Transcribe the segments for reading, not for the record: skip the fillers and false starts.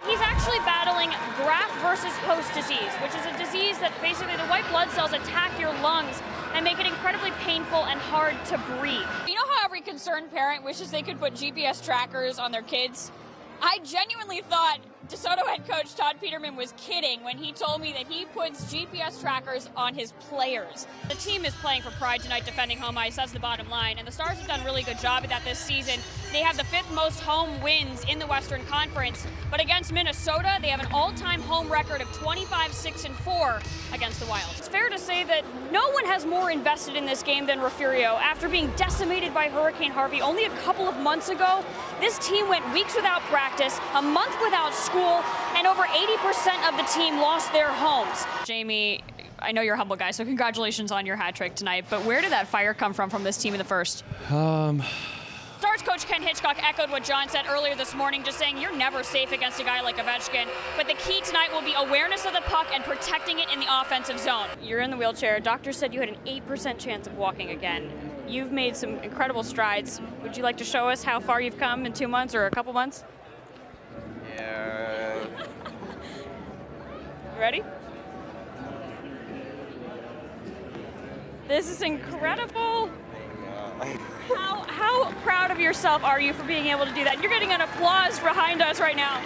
He's actually battling graft versus host disease, which is a disease that basically the white blood cells attack your lungs and make it incredibly painful and hard to breathe. You know how every concerned parent wishes they could put GPS trackers on their kids? I genuinely thought DeSoto head coach Todd Peterman was kidding when he told me that he puts GPS trackers on his players. The team is playing for pride tonight, defending home ice. That's the bottom line. And the Stars have done a really good job at that this season. They have the 5th most home wins in the Western Conference. But against Minnesota, they have an all-time home record of 25-6-4 against the Wild. It's fair to say that no one has more invested in this game than Merrifield. After being decimated by Hurricane Harvey only a couple of months ago, this team went weeks without practice, a month without school, and over 80% of the team lost their homes. Jamie, I know you're a humble guy, so congratulations on your hat trick tonight, but where did that fire come from this team in the first? Stars coach Ken Hitchcock echoed what John said earlier this morning, just saying you're never safe against a guy like Ovechkin, but the key tonight will be awareness of the puck and protecting it in the offensive zone. You're in the wheelchair. Doctors said you had an 8% chance of walking again. You've made some incredible strides. Would you like to show us how far you've come in 2 months or a couple months? Yeah. Ready? This is incredible. How proud of yourself are you for being able to do that? You're getting an applause behind us right now.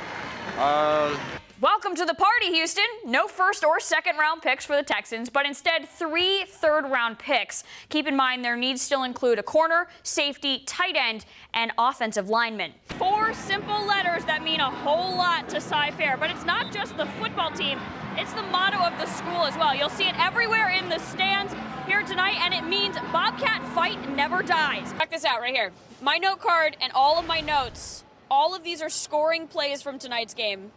Welcome to the party, Houston. No first or second round picks for the Texans, but instead 3 third-round picks. Keep in mind their needs still include a corner, safety, tight end, and offensive lineman. 4 simple letters that mean a whole lot to Cy Fair, but it's not just the football team, it's the motto of the school as well. You'll see it everywhere in the stands here tonight, and it means Bobcat fight never dies. Check this out right here. My note card and all of my notes, all of these are scoring plays from tonight's game.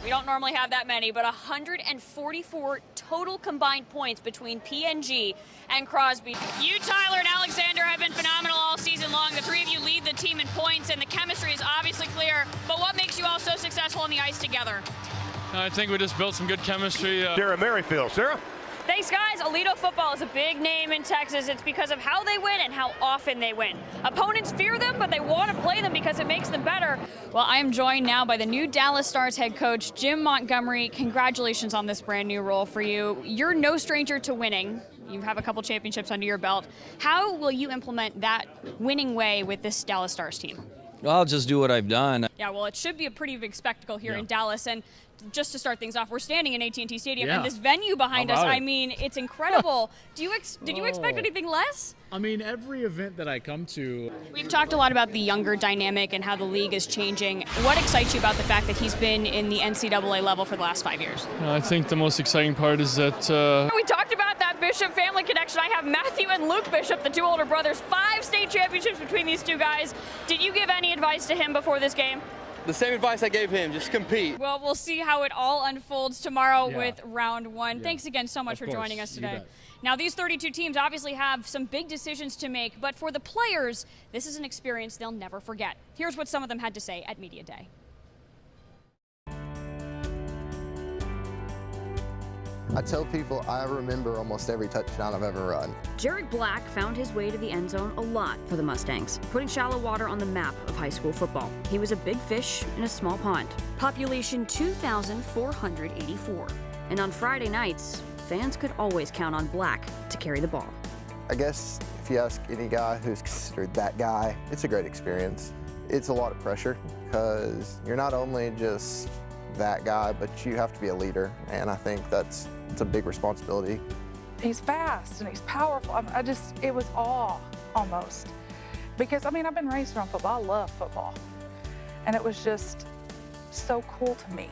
We don't normally have that many, but 144 total combined points between PNG and Crosby. You, Tyler, and Alexander have been phenomenal all season long. The 3 of you lead the team in points, and the chemistry is obviously clear. But what makes you all so successful on the ice together? I think we just built some good chemistry. Sarah Merrifield. Sarah? Thanks, guys. Alito football is a big name in Texas. It's because of how they win and how often they win. Opponents fear them, but they want to play them because it makes them better. Well, I am joined now by the new Dallas Stars head coach, Jim Montgomery. Congratulations on this brand new role for you. You're no stranger to winning. You have a couple championships under your belt. How will you implement that winning way with this Dallas Stars team? Well, I'll just do what I've done. Yeah, well, it should be a pretty big spectacle here in Dallas. And just to start things off, we're standing in AT&T Stadium, and this venue behind us, I mean, it's incredible. Did you expect anything less? I mean, every event that I come to. We've talked a lot about the younger dynamic and how the league is changing. What excites you about the fact that he's been in the NCAA level for the last 5 years? I think the most exciting part is that we talked about that Bishop family connection. I have Matthew and Luke Bishop, the 2 older brothers, 5 state championships between these 2 guys. Did you give any advice to him before this game? The same advice I gave him, just compete. Well, we'll see how it all unfolds tomorrow with round 1. Thanks again so much for joining us today. Now, these 32 teams obviously have some big decisions to make, but for the players, this is an experience they'll never forget. Here's what some of them had to say at Media Day. I tell people I remember almost every touchdown I've ever run. Jarek Black found his way to the end zone a lot for the Mustangs, putting shallow water on the map of high school football. He was a big fish in a small pond. Population 2,484. And on Friday nights, fans could always count on Black to carry the ball. I guess if you ask any guy who's considered that guy, it's a great experience. It's a lot of pressure because you're not only just that guy, but you have to be a leader, and I think it's a big responsibility. He's fast and he's powerful. It was awe almost, because I mean, I've been raised around football. I love football, and it was just so cool to me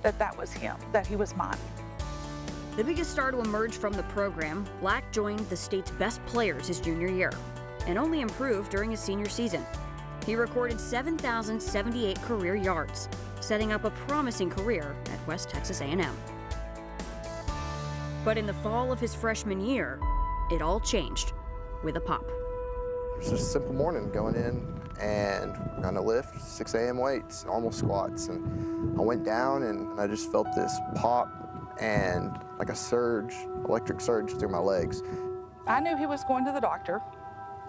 that was him, that he was mine. The biggest star to emerge from the program, Black joined the state's best players his junior year and only improved during his senior season. He recorded 7,078 career yards, setting up a promising career at West Texas A&M. But in the fall of his freshman year, it all changed with a pop. It was just a simple morning going in and gonna lift 6 a.m. weights, normal squats, and I went down and I just felt this pop and like a surge, electric surge through my legs. I knew he was going to the doctor,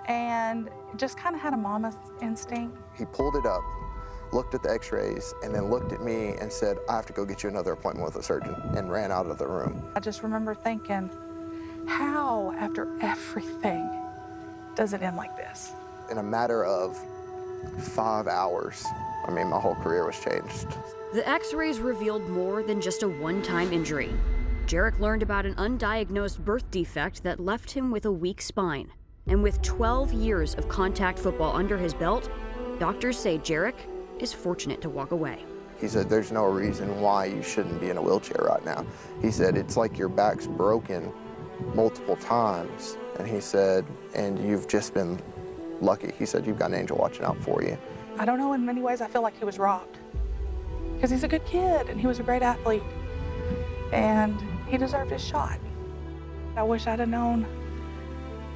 and just kind of had a mama's instinct. He pulled it up, looked at the x-rays, and then looked at me and said, I have to go get you another appointment with a surgeon, and ran out of the room. I just remember thinking, how, after everything, does it end like this? In a matter of 5 hours, I mean, my whole career was changed. The x-rays revealed more than just a one-time injury. Jarek learned about an undiagnosed birth defect that left him with a weak spine. And with 12 years of contact football under his belt, doctors say Jarek is fortunate to walk away. He said, there's no reason why you shouldn't be in a wheelchair right now. He said, it's like your back's broken multiple times. And he said, and you've just been lucky. He said, you've got an angel watching out for you. I don't know, in many ways I feel like he was robbed. Because he's a good kid and he was a great athlete. And he deserved his shot. I wish I'd have known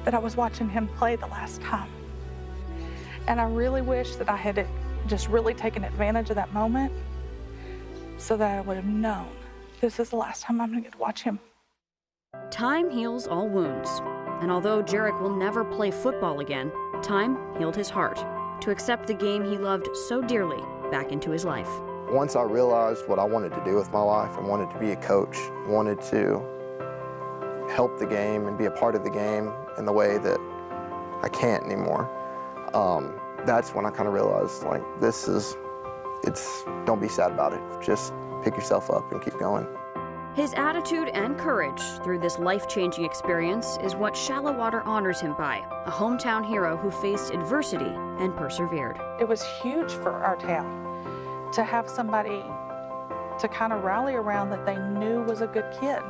that I was watching him play the last time. And I really wish that I had just really taken advantage of that moment so that I would have known this is the last time I'm gonna get to watch him. Time heals all wounds. And although Jarek will never play football again, time healed his heart to accept the game he loved so dearly back into his life. Once I realized what I wanted to do with my life, I wanted to be a coach, wanted to help the game and be a part of the game in the way that I can't anymore. That's when I kind of realized, like, don't be sad about it. Just pick yourself up and keep going. His attitude and courage through this life-changing experience is what Shallow-Water honors him by, a hometown hero who faced adversity and persevered. It was huge for our town to have somebody to kind of rally around that they knew was a good kid.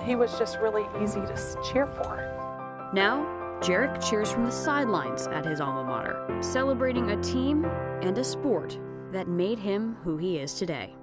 He was just really easy to cheer for. Now, Jarek cheers from the sidelines at his alma mater, celebrating a team and a sport that made him who he is today.